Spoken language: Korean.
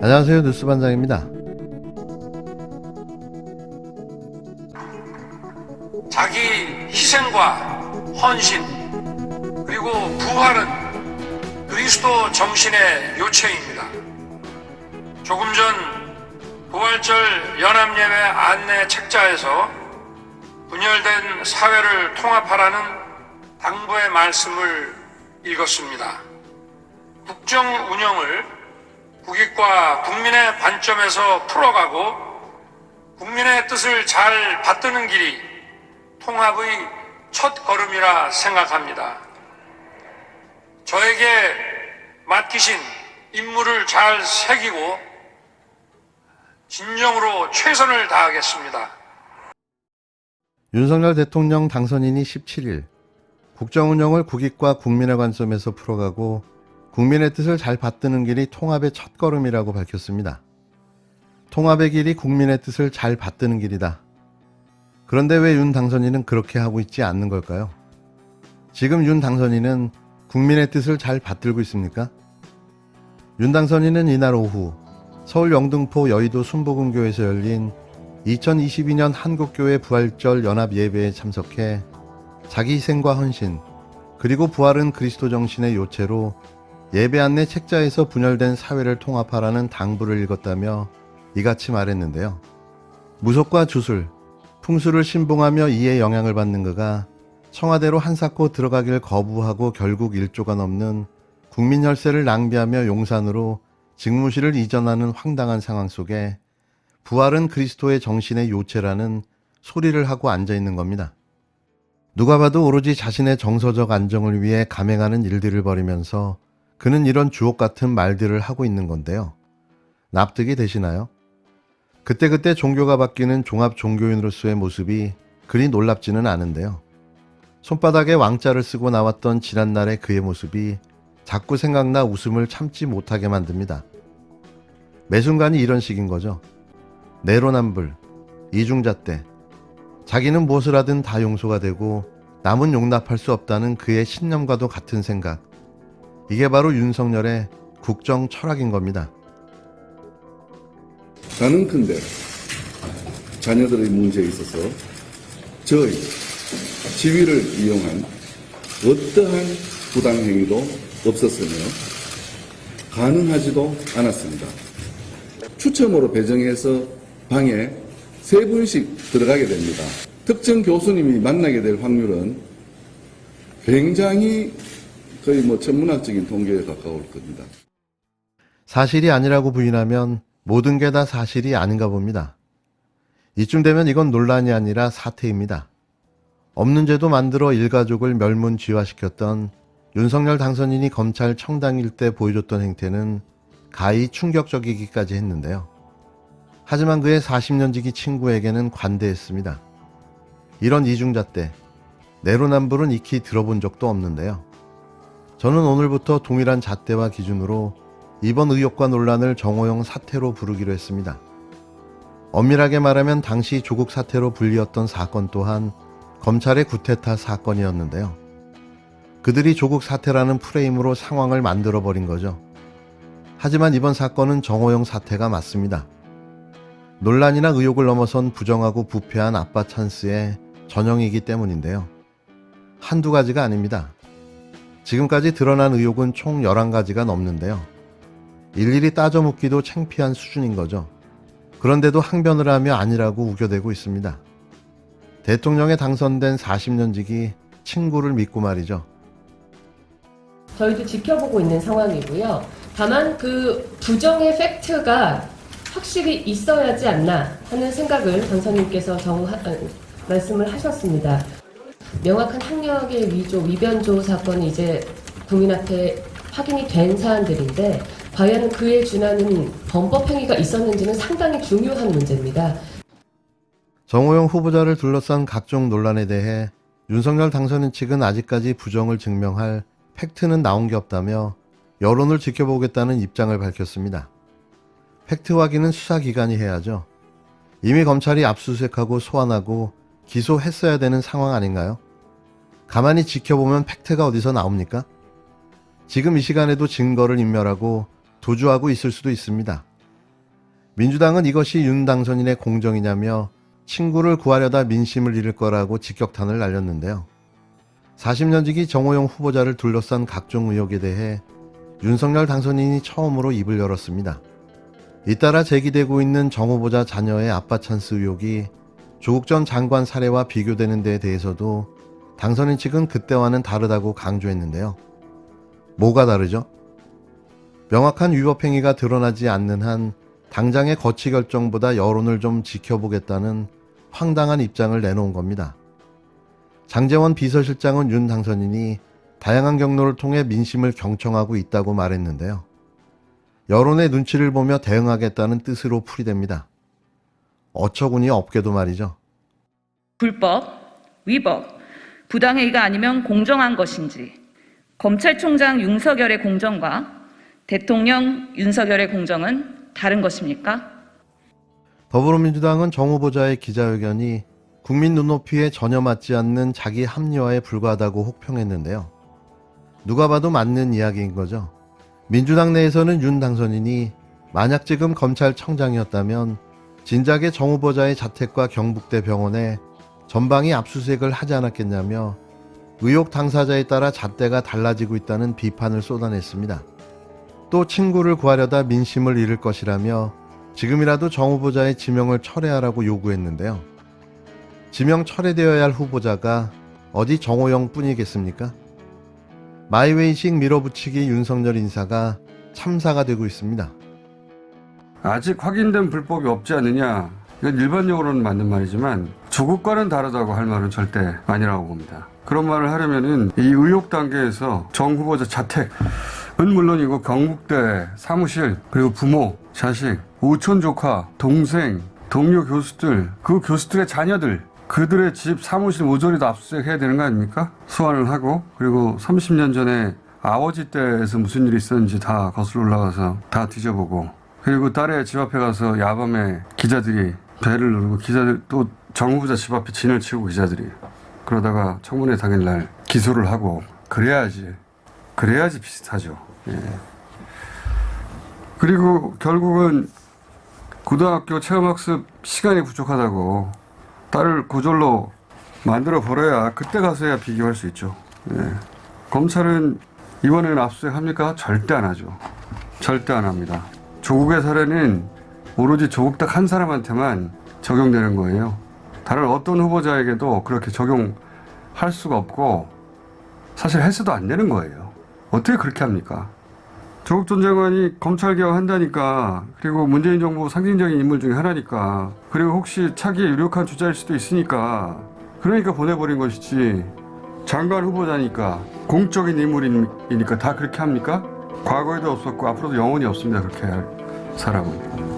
안녕하세요. 뉴스반장입니다. 자기 희생과 헌신 그리고 부활은 그리스도 정신의 요체입니다. 조금 전 부활절 연합예배 안내 책자에서 분열된 사회를 통합하라는 당부의 말씀을 읽었습니다. 국정 운영을 국익과 국민의 관점에서 풀어가고 국민의 뜻을 잘 받드는 길이 통합의 첫 걸음이라 생각합니다. 저에게 맡기신 임무를 잘 새기고 진정으로 최선을 다하겠습니다. 윤석열 대통령 당선인이 17일 국정운영을 국익과 국민의 관점에서 풀어가고 국민의 뜻을 잘 받드는 길이 통합의 첫걸음이라고 밝혔습니다. 통합의 길이 국민의 뜻을 잘 받드는 길이다. 그런데 왜 윤 당선인은 그렇게 하고 있지 않는 걸까요? 지금 윤 당선인은 국민의 뜻을 잘 받들고 있습니까? 윤 당선인은 이날 오후 서울 영등포 여의도 순복음교회에서 열린 2022년 한국교회 부활절 연합 예배에 참석해 자기 희생과 헌신 그리고 부활은 그리스도 정신의 요체로 예배 안내 책자에서 분열된 사회를 통합하라는 당부를 읽었다며 이같이 말했는데요. 무속과 주술, 풍수를 신봉하며 이에 영향을 받는 그가 청와대로 한사코 들어가길 거부하고 결국 1조가 넘는 국민 혈세를 낭비하며 용산으로 직무실을 이전하는 황당한 상황 속에 부활은 그리스도의 정신의 요체라는 소리를 하고 앉아있는 겁니다. 누가 봐도 오로지 자신의 정서적 안정을 위해 감행하는 일들을 벌이면서 그는 이런 주옥 같은 말들을 하고 있는 건데요. 납득이 되시나요? 그때그때 종교가 바뀌는 종합 종교인으로서의 모습이 그리 놀랍지는 않은데요. 손바닥에 왕자를 쓰고 나왔던 지난날의 그의 모습이 자꾸 생각나 웃음을 참지 못하게 만듭니다. 매 순간이 이런 식인 거죠. 내로남불, 이중잣대, 자기는 무엇을 하든 다 용서가 되고 남은 용납할 수 없다는 그의 신념과도 같은 생각. 이게 바로 윤석열의 국정 철학인 겁니다. 가능컨대 자녀들의 문제에 있어서 저의 지위를 이용한 어떠한 부당행위도 없었으며 가능하지도 않았습니다. 추첨으로 배정해서 방에 3분씩 들어가게 됩니다. 특정 교수님이 만나게 될 확률은 굉장히 거의 천문학적인 통계에 가까울 겁니다. 사실이 아니라고 부인하면 모든 게 다 사실이 아닌가 봅니다. 이쯤 되면 이건 논란이 아니라 사태입니다. 없는 죄도 만들어 일가족을 멸문지화시켰던 윤석열 당선인이 검찰 청당일 때 보여줬던 행태는 가히 충격적이기까지 했는데요. 하지만 그의 40년 지기 친구에게는 관대했습니다. 이런 이중잣대, 내로남불은 익히 들어본 적도 없는데요. 저는 오늘부터 동일한 잣대와 기준으로 이번 의혹과 논란을 정호영 사태로 부르기로 했습니다. 엄밀하게 말하면 당시 조국 사태로 불리었던 사건 또한 검찰의 구테타 사건이었는데요. 그들이 조국 사태라는 프레임으로 상황을 만들어버린 거죠. 하지만 이번 사건은 정호영 사태가 맞습니다. 논란이나 의혹을 넘어선 부정하고 부패한 아빠 찬스의 전형이기 때문인데요. 한두 가지가 아닙니다. 지금까지 드러난 의혹은 총 11가지가 넘는데요. 일일이 따져 묻기도 창피한 수준인 거죠. 그런데도 항변을 하며 아니라고 우겨대고 있습니다. 대통령에 당선된 40년 지기 친구를 믿고 말이죠. 저희도 지켜보고 있는 상황이고요. 다만 그 부정의 팩트가 확실히 있어야지 않나 하는 생각을 당선인께서 말씀을 하셨습니다. 명확한 학력의 위조, 위변조 사건이 이제 국민한테 확인이 된 사안들인데 과연 그에 준하는 범법 행위가 있었는지는 상당히 중요한 문제입니다. 정호영 후보자를 둘러싼 각종 논란에 대해 윤석열 당선인 측은 아직까지 부정을 증명할 팩트는 나온 게 없다며 여론을 지켜보겠다는 입장을 밝혔습니다. 팩트 확인은 수사기관이 해야죠. 이미 검찰이 압수수색하고 소환하고 기소했어야 되는 상황 아닌가요? 가만히 지켜보면 팩트가 어디서 나옵니까? 지금 이 시간에도 증거를 인멸하고 도주하고 있을 수도 있습니다. 민주당은 이것이 윤 당선인의 공정이냐며 친구를 구하려다 민심을 잃을 거라고 직격탄을 날렸는데요. 40년지기 정호영 후보자를 둘러싼 각종 의혹에 대해 윤석열 당선인이 처음으로 입을 열었습니다. 잇따라 제기되고 있는 정 후보자 자녀의 아빠 찬스 의혹이 조국 전 장관 사례와 비교되는 데에 대해서도 당선인 측은 그때와는 다르다고 강조했는데요. 뭐가 다르죠? 명확한 위법 행위가 드러나지 않는 한 당장의 거취 결정보다 여론을 좀 지켜보겠다는 황당한 입장을 내놓은 겁니다. 장제원 비서실장은 윤 당선인이 다양한 경로를 통해 민심을 경청하고 있다고 말했는데요. 여론의 눈치를 보며 대응하겠다는 뜻으로 풀이됩니다. 어처구니 없게도 말이죠. 불법, 위법, 부당행위가 아니면 공정한 것인지 검찰총장 윤석열의 공정과 대통령 윤석열의 공정은 다른 것입니까? 더불어민주당은 정 후보자의 기자회견이 국민 눈높이에 전혀 맞지 않는 자기 합리화에 불과하다고 혹평했는데요. 누가 봐도 맞는 이야기인 거죠. 민주당 내에서는 윤 당선인이 만약 지금 검찰청장이었다면 진작에 정 후보자의 자택과 경북대 병원에 전방위 압수수색을 하지 않았겠냐며 의혹 당사자에 따라 잣대가 달라지고 있다는 비판을 쏟아냈습니다. 또 친구를 구하려다 민심을 잃을 것이라며 지금이라도 정 후보자의 지명을 철회하라고 요구했는데요. 지명 철회되어야 할 후보자가 어디 정호영 뿐이겠습니까? 마이웨이식 밀어붙이기 윤석열 인사가 참사가 되고 있습니다. 아직 확인된 불법이 없지 않느냐, 이건 일반적으로는 맞는 말이지만 조국과는 다르다고 할 말은 절대 아니라고 봅니다. 그런 말을 하려면은 이 의혹 단계에서 정 후보자 자택은 물론이고 경북대 사무실, 그리고 부모, 자식, 오촌 조카, 동생, 동료 교수들, 그 교수들의 자녀들, 그들의 집, 사무실 모조리 다 압수수색해야 되는 거 아닙니까? 소환을 하고, 그리고 30년 전에 아버지 때에서 무슨 일이 있었는지 다 거슬러 올라가서 다 뒤져보고, 그리고 딸의 집 앞에 가서 야밤에 기자들이 배를 누르고, 기자들 또 정 후보자 집 앞에 진을 치고 기자들이 그러다가 청문회 당일날 기소를 하고, 그래야지 비슷하죠. 예. 그리고 결국은 고등학교 체험학습 시간이 부족하다고 딸을 고졸로 만들어 버려야 그때 가서야 비교할 수 있죠. 예. 검찰은 이번에는 압수수색 합니까? 절대 안 하죠. 절대 안 합니다. 조국의 사례는 오로지 조국 딱 한 사람한테만 적용되는 거예요. 다른 어떤 후보자에게도 그렇게 적용할 수가 없고 사실 해서도 안 되는 거예요. 어떻게 그렇게 합니까? 조국 전 장관이 검찰개혁 한다니까, 그리고 문재인 정부 상징적인 인물 중에 하나니까, 그리고 혹시 차기에 유력한 주자일 수도 있으니까, 그러니까 보내버린 것이지, 장관 후보자니까, 공적인 인물이니까 다 그렇게 합니까? 과거에도 없었고 앞으로도 영원히 없습니다. 그렇게 할 사람은.